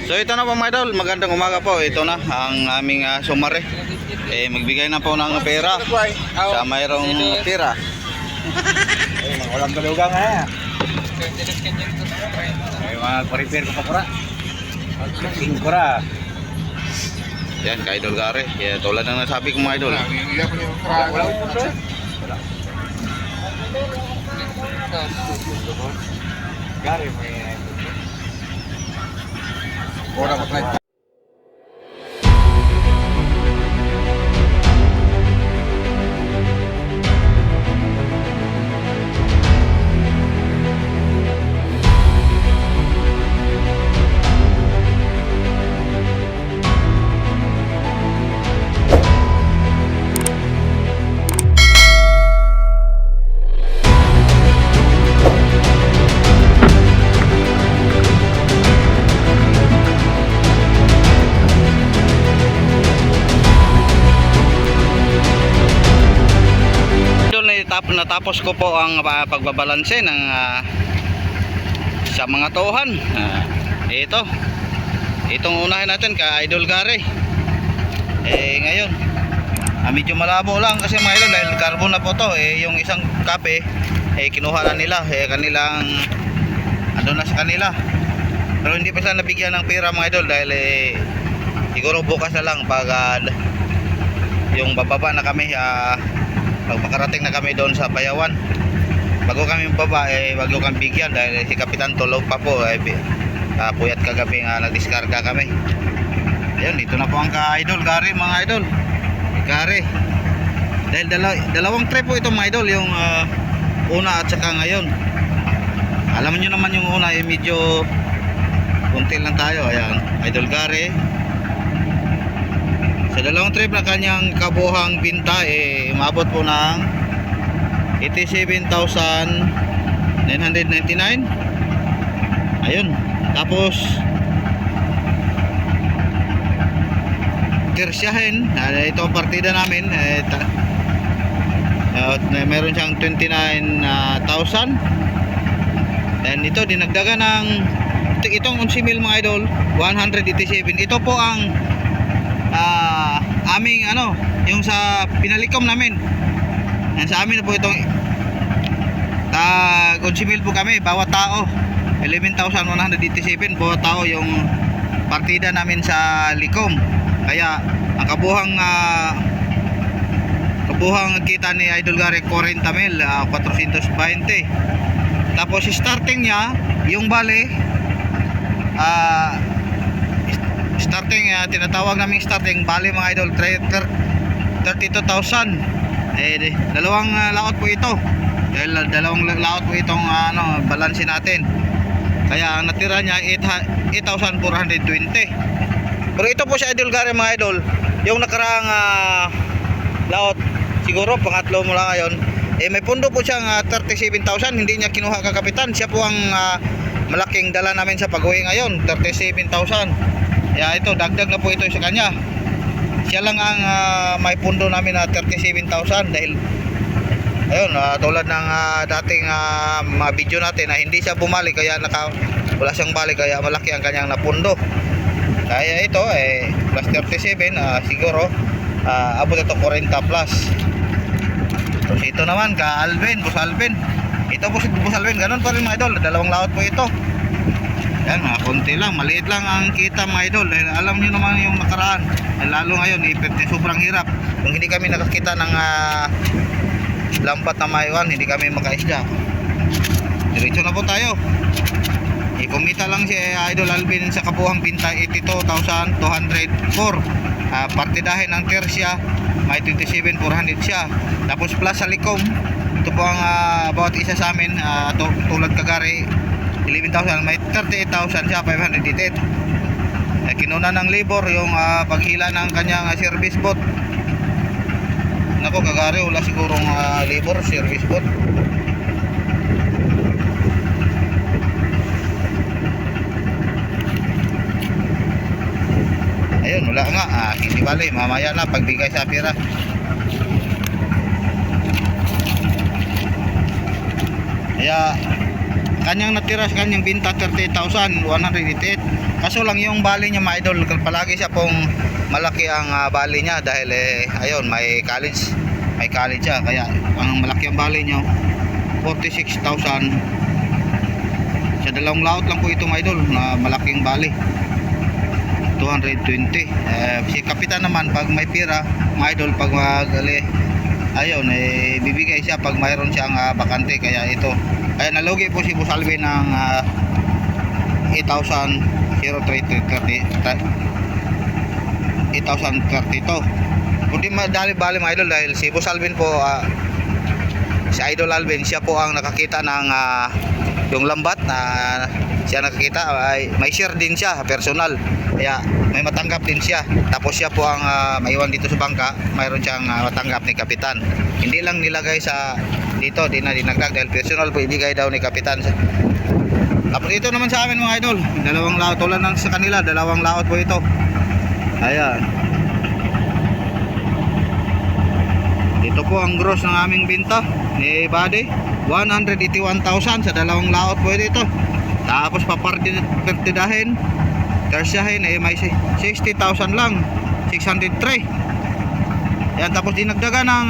So ito na po mga idol, magandang umaga po. Ito na ang aming sumare. Magbigay na po ng pera sa mayroong pera. Walang galugang nga. Ay mga prepare ko pa pura. Sing pura. Yan, ka idol Gare. Tulad ng nasabi ko mga idol. Wala po sir. Gare may ora pa tayo. Natapos ko po ang pagbabalanse ng sa mga tohan. Itong unahin natin ka idol Gare. Ngayon medyo malabo lang kasi mga idol dahil carbon na po to. Yung isang kape kinuha na nila, kanilang ano na sa kanila, pero hindi pa sila nabigyan ng pera mga idol dahil siguro bukas na lang pag yung bababa na kami, pag makarating na kami doon sa Payawan, bago kami baba bago kami bigyan dahil si Kapitan tulog pa po. Puyat kagabi nga nagdiskarga kami. Ayun, dito na po ang ka-idol Gare mga idol Gare, dahil dalawang trip po ito mga idol, yung una at saka ngayon. Alam nyo naman yung una medyo kunti lang tayo. Ayan, idol Gare sa dalawang trip na kanyang kabuhang binta umabot po ng 87,999. Ayun, tapos tersyahin, ito ang partida namin, meron siyang 29,000. then ito dinagdagan ng itong 11,000 mga idol, 187. Ito po ang aming yung sa pinalikom namin. Yan, sa amin na po itong tag 11,000 po kami bawat tao, 11,187 bawat tao yung partida namin sa likom. Kaya ang kabuhang kita ni idol Gare 40,000, 420. Tapos starting niya yung bale starting, tinatawag namin starting bali mga idol 32,000. Dalawang laot po ito, dahil dalawang laot po itong balansin natin, kaya ang natira niya 8,420. pero ito po si idol Gare mga idol, yung nakaraang laot siguro pangatlo mo lang ngayon, may pundo po siyang 37,000. Hindi niya kinuha ka kapitan, siya po ang malaking dala namin sa pag-uwi ngayon, 37,000. Ito dagdag na po ito sa kanya. Siya lang ang may pundo namin na 37,000 dahil ayun, tulad ng dating mga video natin na hindi siya bumalik, kaya wala siyang balik, kaya malaki ang kanyang napundo. Kaya ito plus 37, siguro abot ito 40 plus. Tapos ito naman ka Alvin, Boss Alvin. Ito po si Boss Alvin, ganun pa rin mga idol, dalawang laot po ito. Yan, mga konti lang, maliit lang ang kita mga idol, dahil alam niyo naman yung nakaraan, lalo ngayon sobrang hirap. Kung hindi kami nakakita ng lampat na maiwan, hindi kami makaisda. Diretso na po tayo. Kumita lang si idol Alvin sa kabuhang binta 82,204. Partidahin ng tersya may 27,400 siya. Tapos plus sa likom, ito po ang bawat isa sa amin, tulad kagare 11,000, may 38,000 siya, 588. Kinuna ng labor yung paghila ng kanyang service boat. Nako kagare, wala sigurong labor, service boat. Ayun, wala nga, hindi bali, mamaya na pagbigay sa pera. Kaya kanyang natira sa kanyang binta 38,188. Kaso lang yung bali niya mga idol, palagi siya pong malaki ang bali niya dahil ayun, may college siya, kaya ang malaki ang bali niya 46,000. Sa dalawang laot lang po ito mga idol na malaking bali 220. Si kapitan naman pag may pira mga idol, pag ayun, bibigay siya pag mayroon siyang bakante. Kaya ito, kaya nalugi po si Boss Alvin ng 8,032. Kundi madali bali mga idol dahil si Boss Alvin po, si Idol Alvin, siya po ang nakakita ng yung lambat na siya nakakita, ay may share din siya personal, kaya may matanggap din siya. Tapos siya po ang maiwan dito sa bangka, mayroon siyang matanggap ni kapitan. Hindi lang nilagay sa dito, di na dinagdag dahil personal po ibigay daw ni kapitan. Tapos ito naman sa amin mga idol, dalawang laot, tulad ng sa kanila, dalawang laot po ito. Ayan, ito po ang gross ng aming binta ni Bade, 181,000 sa dalawang laot po ito. Tapos papartidahin, tersyahin, may 60,000 lang, 603. Yan, tapos dinagdagan ng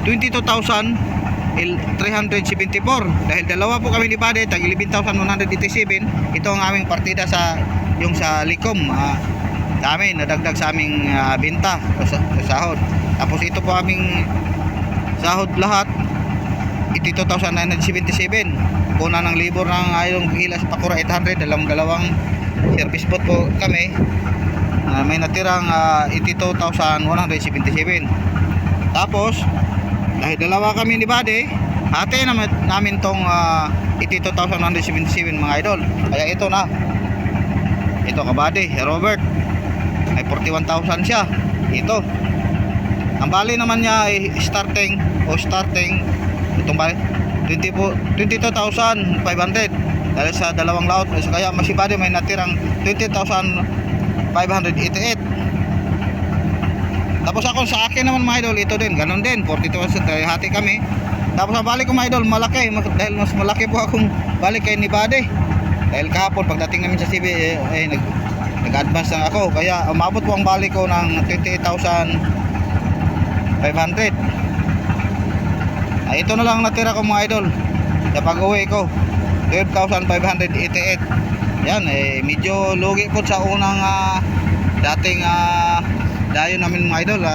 22,374 dahil dalawa po kami ni Bade, tag 11,187. Ito ang aming partida sa yung sa Likom, sa amin nadagdag sa aming binta sa sahod. Tapos ito po aming sahod lahat 82,977. Kuna ng libor ng ayong Gilas Pakura 800, dalawang service boat po kami. May natirang 82,177. Tapos dahil dalawa kami ni Bade, hati namin tong 82,177 mga idol. Kaya ito na, ito ka Bade, Robert, ay 41,000 siya. Ito ang bali naman niya ay starting itong bali 22,500 dahil sa dalawang laot. Kaya si Bade may natirang 20,588. Tapos ako sa akin naman mga idol, ito din, ganun din, 42,000, hati kami. Tapos ang balik ko mga idol, malaki, dahil mas malaki po akong balik kay ni Bade. Dahil kahapon pagdating namin sa CB, nag-advance lang ako, kaya umabot po ang balik ko ng 28,500. Ito na lang natira ko mga idol sa pag-uwi ko, 12,588. Yan, medyo lugi po sa unang dating dayo namin mga idol.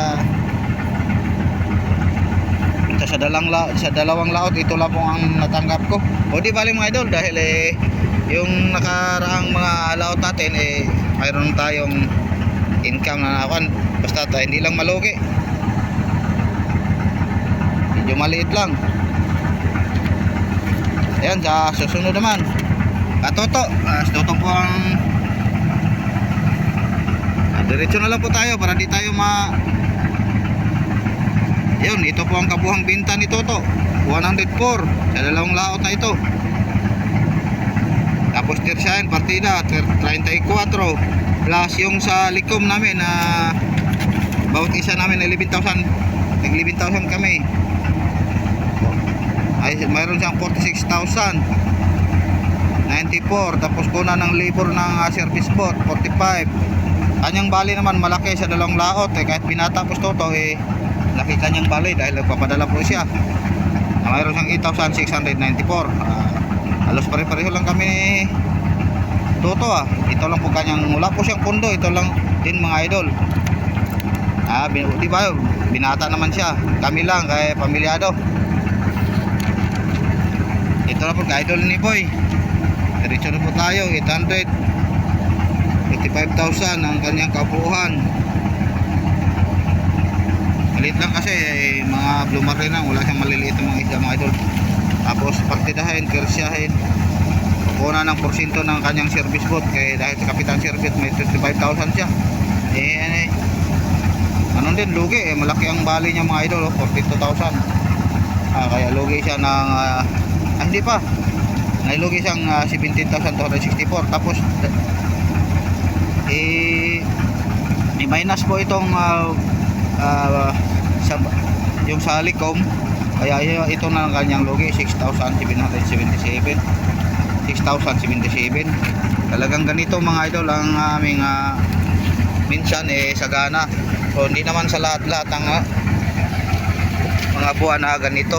Sa dalawang laot, ito lang po ang natanggap ko. O di bali mga idol, dahil yung nakaraang mga laot natin, mayroon tayong income na nakuan. Basta hindi lang malugi, medyo maliit lang. Ayan, sa susunod naman Katoto, Toto po ang diretso na lang po tayo para di tayo yun, ito po ang kabuhang binta ni Toto, 104 sa dalawang laot na ito. Tapos tirsahin partida 34 plus yung sa Likom namin na bawat isa namin 11,000, nag 11,000 kami, ay mayroon siyang 46,094. Tapos kuna ng libor ng service boat 45. Kanyang bali naman malaki sa dalawang laot, kahit pinatapos Toto, laki kanyang bali dahil nagpapadala po siya. Mayroon siyang 8,694. Halos pare-pareho lang kami ni Toto. Ito lang po kanyang, wala po siyang pundo, ito lang din mga idol. Di ba, binata naman siya, kami lang kaya pamilyado. Ito lang po ka idol ni Boy. Diretso na po tayo, 885,000 ang kanyang kabuuhan. Maliit lang kasi, mga blue marlin lang, wala siyang maliliit na mga isda mga idol. Tapos partidahin, kersyahin, kukuha ng porsyento ng kanyang service boat, kaya dahil sa kapitan service may 35,000 siya. Ano din, lugi, malaki ang bali niya mga idol, 42,000. Kaya lugi siya ng hindi pa, nailugi siyang 17,264. Tapos may minus po itong yung sa Likom Kaya ito na ang kanyang lugi, 6,777. 6,077. Talagang ganito mga idol ang aming minsan sagana. So hindi naman sa lahat-lahat ang mga buwan na ganito.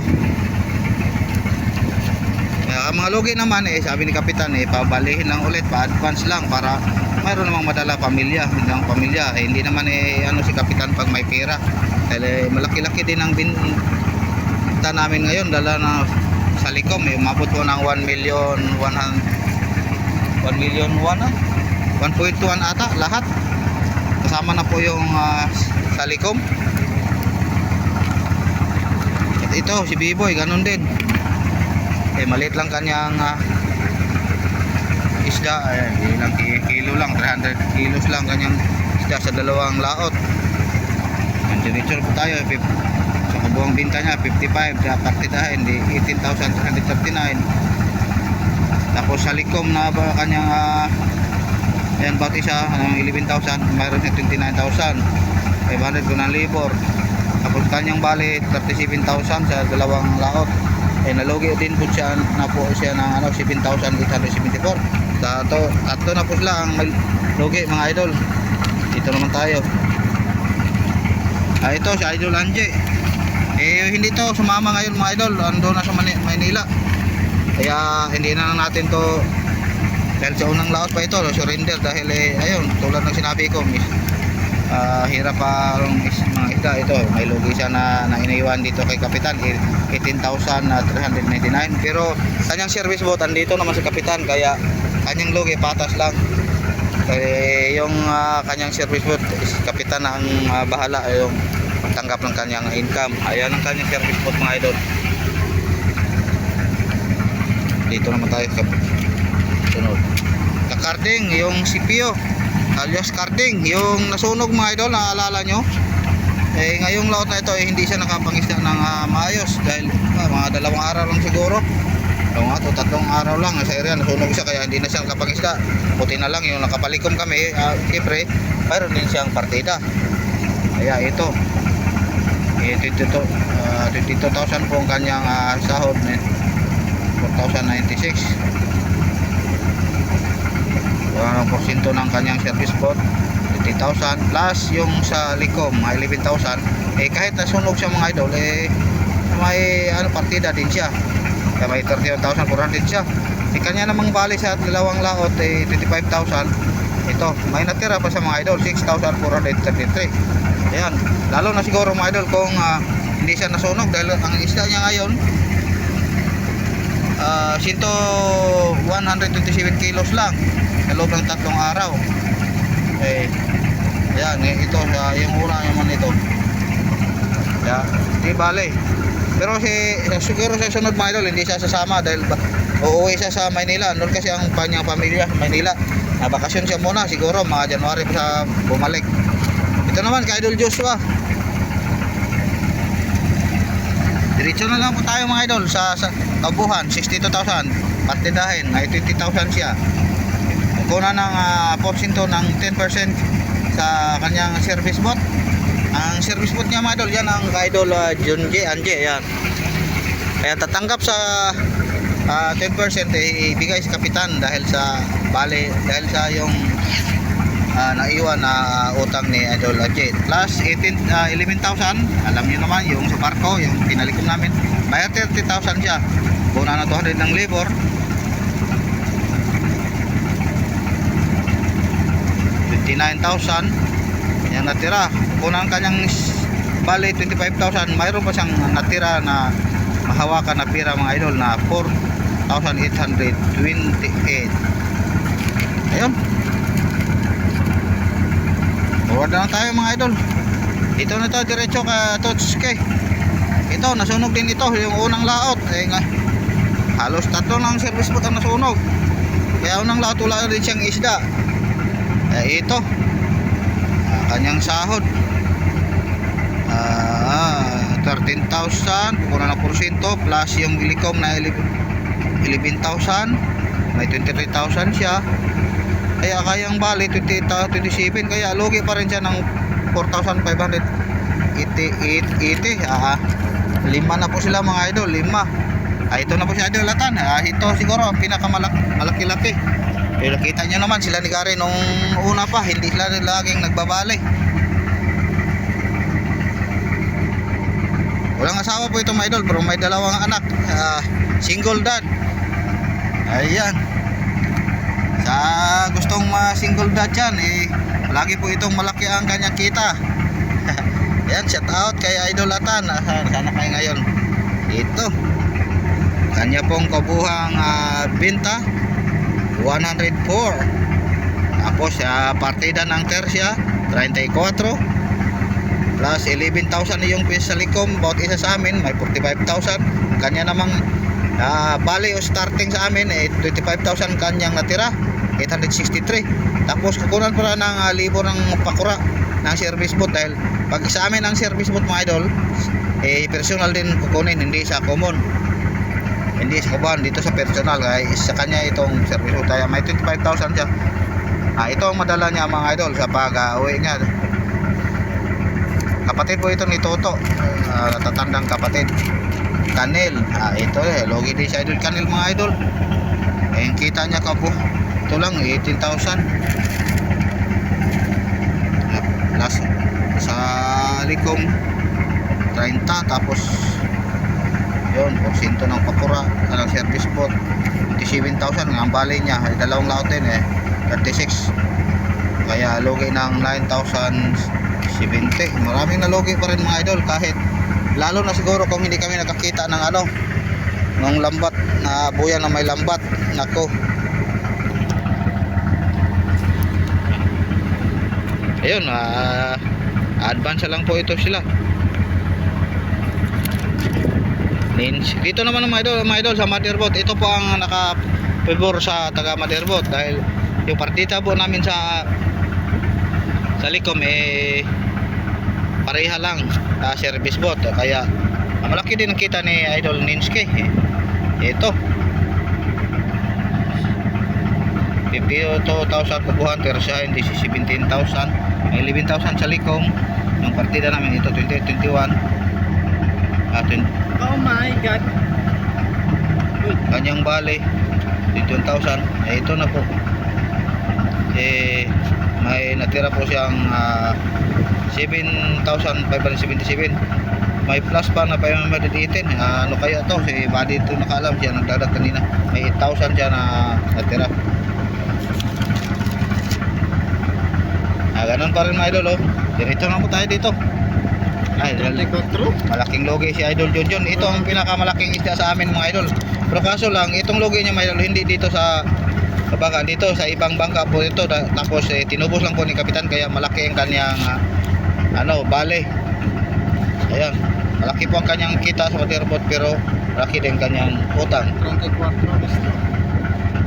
Kaya mga lugi naman sabi ni Kapitan pabalihin lang ulit, pa-advance lang para mayroon namang madala pamilya, hindi pamilya. Hindi naman ano si Kapitan pag may pera. Dahil malaki-laki din ang binta namin ngayon, dala na sa Likom umabot po ng 1 million 1 million 1.1 ata lahat. Kasama na po yung sa Likom. At ito si Biboy ganun din. Maliit lang kanyang isda, ilang kilo lang, 300 kilos lang kanyang isda sa dalawang laot. Diretso po tayo, sa kabuang binta niya 55, sa partidahin di 18,339. Tapos sa Likom na ba kanyang ayan bawat isa 11,000, mayroon niya 29,500 kung ang libor. Tapos kanyang bali 37,000 sa dalawang laot. Nalugi din po siya na po siya ng 7,874. Sa tatlo na po sila ang lugi mga idol. Dito naman tayo. Ito si Idol Anje. Hindi to sumama ngayon mga idol, ando na sa Maynila. Kaya hindi na lang natin to dahil sa unang laot pa ito, surrender dahil ayun, tulad ng sinabi ko, hirap pa mga isda ito. May lugi siya na iniwan dito kay Kapitan, 18,399. Pero kanyang service boat andito naman sa Kapitan, kaya kanyang lugi patas lang. Yung kanyang service boat is Kapitan na ang bahala yung pagtanggap ng kanyang income. Ayan ang kanyang service boat mga idol. Dito naman tayo sa sunod. Kakarding, yung CPO alias Carding, yung nasunog mga idol, naalala nyo? Ngayong laot na ito hindi siya nakapangisda ng maayos dahil mga 2 araw lang siguro. 3 araw lang sa area nasunog siya, kaya hindi na siya nakapangisda. Buti na lang yung nakapalikom kami, siyempre mayroon din siyang partida. Kaya ito 22,000 po ang kanyang sahod, 4,096. Ang porsyento ng kanyang service boat 20,000 plus yung sa Likom 11,000. Kahit nasunog siya mga idol, may partida din siya, kaya may 31,400 siya. Kanya namang bali sa dalawang laot 25,000. Ito may natira pa sa mga idol, 6,433. Ayan, lalo na siguro mga idol kung hindi siya nasunog dahil ang isda niya ngayon 127 kilos lang sa loob ng 3 araw. Ayan, ito yung una naman ito. Kaya di bale. Pero siguro sa sunod mga idol hindi siya sasama dahil uuwi siya sa Maynila. Noon kasi ang kanyang pamilya sa Maynila. Bakasyon siya muna siguro mga January pa sa bumalik. Ito naman kay Idol Joshua. Diretso na lang po tayo mga idol sa Kabuhan, 62,000. Partidahin, ay 20,000 siya. Kuna ng porsyento ng 10% sa kanyang service boat. Ang service boat niya mga idol, yan ang Idol Junji Anje, yan. Kaya tatanggap sa 10% ibigay sa Kapitan dahil sa yung naiwan na utang ni Idol Anje. Plus 11,000, alam niyo naman yung sa barko, yung pinalikom namin. May 30,000 siya. Kuna na 200 ng labor. 59,000 yung natira. Kung ang kanyang bali 25,000, mayroon pa siyang natira na mahawakan na pira mga idol na 4,828. Ayun, forward na tayo mga idol. Ito na to, diretso ka Totsuke. Ito nasunog din ito yung unang laot. Halos 3 lang service boat ang nasunog, kaya unang laot wala rin siyang isda. Ito kanyang sahod 13,000 kuna na porsyento plus yung Likom na 11,000, may 23,000 siya, kaya kayang bali 27, kaya lugi pa rin siya ng 4,580. 5 na po sila mga idol, 5. Ito na po si Idol Latan. Ito siguro ang pinakamalaki-laki. Nakita nyo naman sila ni Gary nung una pa, hindi sila laging nagbabali. Walang asawa po ito mga idol, pero may 2 anak. Single dad. Ayan. Sa gustong single dad yan, lagi po itong malaki ang kanyang kita. Ayan, shout out kay Idol Latan. Sana kayo ngayon. Ito. Kanya pong kabuhang benta 104. Tapos partida ng tersia 34 plus 11,000 yung sa likom. Bawat isa sa amin may 45,000. Kanya namang bali o starting sa amin 25,000 kanyang natira, 863. Tapos kukunan pa ng libo ng pakura ng service boat, dahil pag sa amin ang service boat mga idol personal din kukunin, hindi sa common, hindi sa kuban, dito sa personal. Kaya sa kanya itong service boat, kaya may 25,000 siya. Ito ang madala niya mga idol sa pag-uwi niya. Kapatid po ito ni Toto, natatandang kapatid. Kanil, ito logi din si Idol Kanil mga idol. Yung kita niya kapo, ito lang 18,000 plus sa likom 30, tapos yun, porsyento ng pakura ng service boat 27,000. Ang bali niya ay 2 laot din 36, kaya logi ng 9,070. Maraming nalogi pa rin mga idol, kahit lalo na siguro kung hindi kami nakakita ng ng lambat na buya na may lambat. Nako, ayun, advance lang po ito sila. Dito naman mga idol sa motherboat, ito po ang naka-favor sa taga motherboat, dahil yung partita po namin sa likom pareha lang service boat, kaya malaki din ang kita ni Idol Ninski. Ito 52,000 kubuhan, tersa hindi 17,000, 11,000 sa likom. Yung partida namin ito 2021 Oh my God. kanyang bale 21,000. Ito na po may natira po siyang 7,577. May plus pa na payamadiditin. Ano kaya to? Si Buddy ito nakaalam, siya nagdadag kanina. May 8,000 siya na natira. Ganun pa rin mga idol, oh. Diretso na po tayo dito. Malaking logi si Idol John. Ito ang pinakamalaking isda sa amin mga idol. Pero kaso lang, itong logi niya mga idol, hindi dito sa bangka, dito sa ibang bangka po ito. Tapos tinubos lang po ni Kapitan, kaya malaki ang kanyang bale. Ayan, malaki po ang kanyang kita sa motorboat, pero malaki din kanyang utang. 34.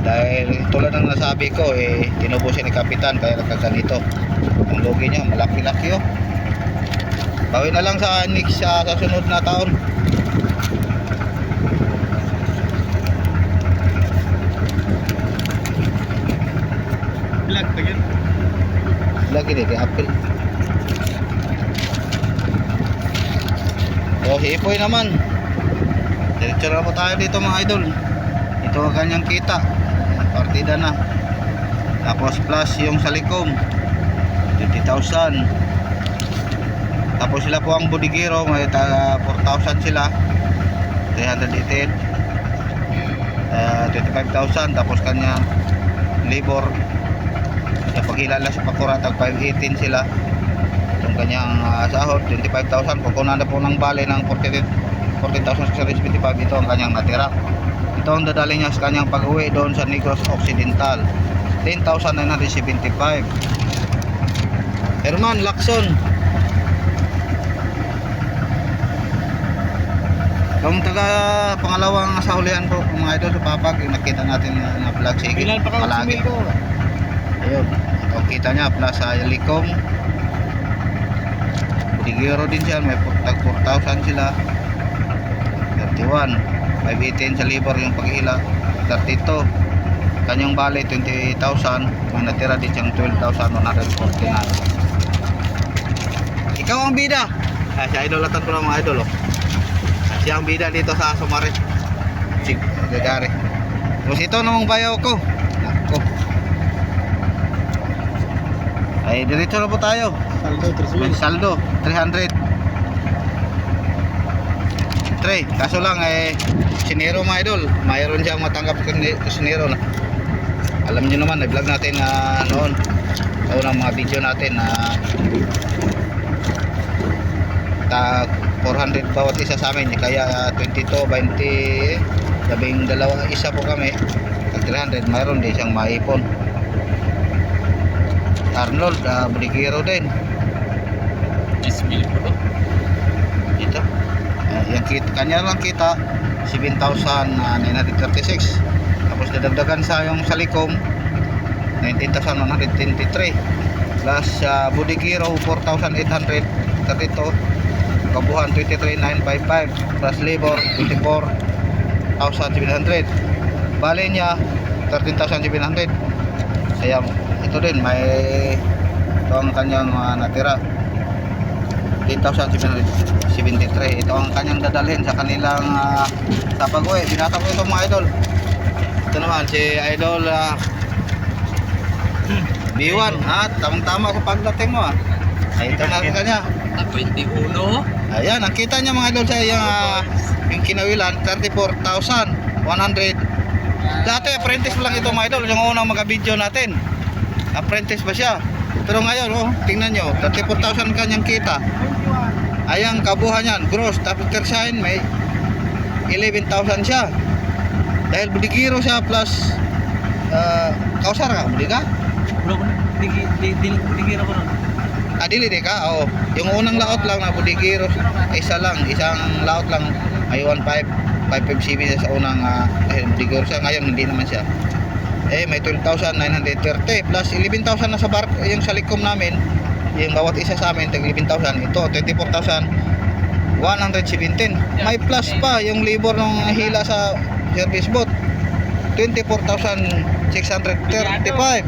Dahil tulad ng nasabi ko, tinubos ni Kapitan, kaya nagkaganito. Ang logi niya malaki-laki, oh. Bawi na lang sa next sa sunod na taon. Vlog pa yun. Lagi dito apple. Si Ipoy naman, diretso na po tayo dito mga idol. Ito ang kanyang kita, partida na. Tapos plus yung sa likom 20,000. Tapos sila po ang bodigero, may 4,000 sila, 318, 25,000. Tapos kanya labor sa paghilala sa pakura, tag 518 sila. Itong kanyang sahod 25,000. Kukunan na po ng bale ng 14,675. Ito ang kanyang natira. Ito ang dadali niya sa kanyang pag-uwi doon sa Negros Occidental, 10,975. Herman Lacson, kung taga pangalawang sahulihan po mga idol sa Papag, yung nakita natin na vlog, sige, Bilan pa ka palagi. Ayun, ang kita niya plus sa likom Digiro din siya, may 4,000 sila, 31, 518 sa labor yung paghila, 32. Kanyang bale 20,000, may natira din siyang 12,149. Ikaw ang bida. Si Idol Latan ko lang mga idol, oh. Siya ang bida dito sa Sumarit. Si Gagari. Tapos ito namang bayaw ko. Nako. Ay, diretso na po tayo. May saldo, 300. Kaso lang sinero mga idol. Mayroon siyang matanggap sinero na. Alam niyo naman, i-vlog natin noon. Sa unang mga video natin na 400 bawat isa sa amin. Kaya 22, 20, labing dalawa isa po kami. At 300, mayroon din siyang maipon. Arnold, Buligiro din. Ismil po to. Dito. Yung kita, kanya lang kita 7,936. Tapos dadagdagan sa yung Salicom 19,123 plus Buligiro 4,832, kabuhan 23,955 plus labor 24,700, bali niya 13,700. Kaya ito din may ito ang kanyang natira 10,773. Ito ang kanyang dadalhin sa kanilang sa pag-uwi. Binata ko ito mga idol. Ito naman si idol B1 at tamang-tama sa pagdating mo ay ito na ang kanya. 21. Ayan, ang kita niya mga idol sa yung kinawilan 34,100. Dati apprentice lang ito mga idol, yung unang mga-video natin. Apprentice pa siya. Pero ngayon, tingnan nyo, 34,000 kanyang kita. Ayang kabuhan yan, gross. Tapos tersahin may 11,000 siya. Dahil Buligiro siya plus kausar ka, buli ka? Bro, Buligiro ko nun. Dili di ka? Oo. Yung unang laot lang na Buligiro, isa lang, isang laot lang. May 1,557 sa unang Buligiro siya. Ngayon hindi naman siya. May 12,930 plus 11,000 na sa yung Salicom namin. Yung bawat isa sa amin tag 11,000. Ito 24,117. May plus pa yung labor ng hila sa service boat 24,635.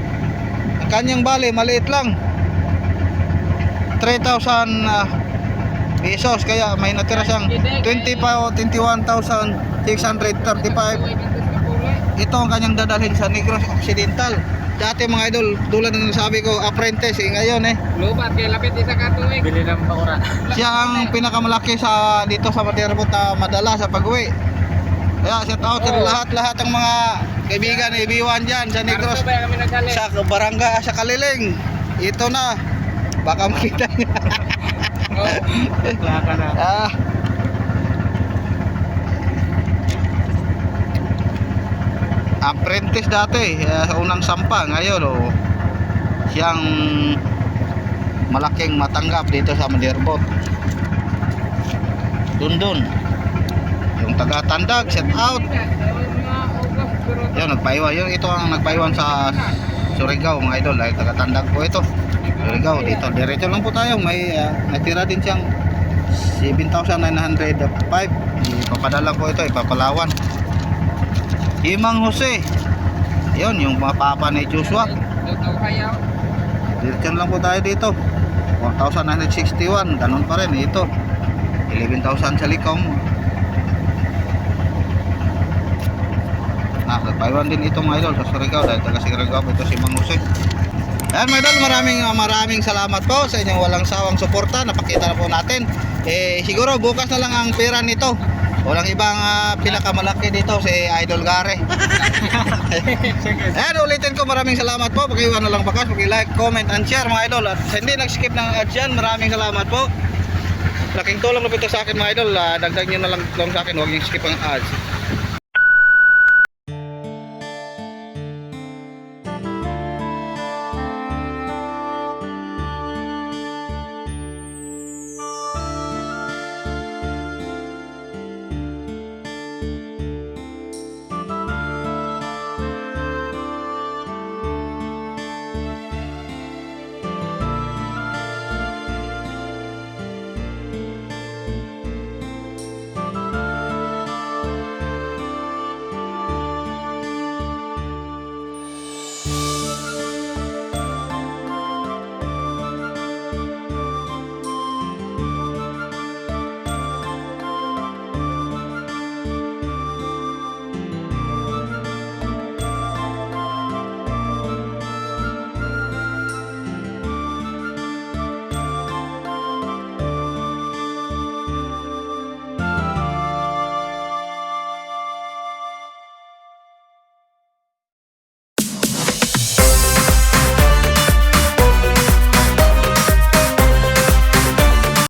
Ang kanyang bali maliit lang 3,000 pesos, kaya may natira siyang 21,635. Ito ang kanyang dadalhin sa Negros Occidental. Dati mga idol, tulad ng sabi ko, apprentice ngayon Lupat kay lapit isa ka tuig. Bili ng pakura. siya ang pinakamalaki sa dito sa Maderbot na madala sa pag-uwi. Kaya shout out sa lahat ng mga kaibigan ni B1 dyan sa Negros, Sabay kami nagdali. sa barangay, sa Kaliling. Ito na, baka makita niyo. Wala ka na. Apprentice dati sa unang sampa. Ngayon siyang malaking matanggap dito sa Maderbot. Dundun yung taga Tandag, shout out. Yun, nagpaiwan. Yun, ito ang nagpaiwan sa Surigao mga idol. Dahil taga Tandag po ito, Surigao. Dito diretso lang po tayo. May natira din siyang 7,905. Ipapadala po ito, ipapalawan. Imang Jose. Yun, yung mga papa ni Joshua. Diretso lang po tayo dito. 4,961. Ganun pa rin ito. 11,000 sa Licom. Nagpaiwan din ito mga idol sa Surigao. Dahil taga Surigao ito si Mang Jose. Ayan mga idol, maraming salamat po sa inyong walang sawang suporta. Napakita na po natin. Siguro bukas na lang ang pera nito. Walang ibang pinakamalaki dito si Idol Gare. Ayan, ulitin ko, maraming salamat po. Pag-iwan na lang bakas, pag-like, comment and share mga idol. At hindi nag-skip ng ads yan, maraming salamat po. Laking tulong na po ito sa akin mga idol. Dagdag nyo na lang sa akin, huwag nyo skip ang ads.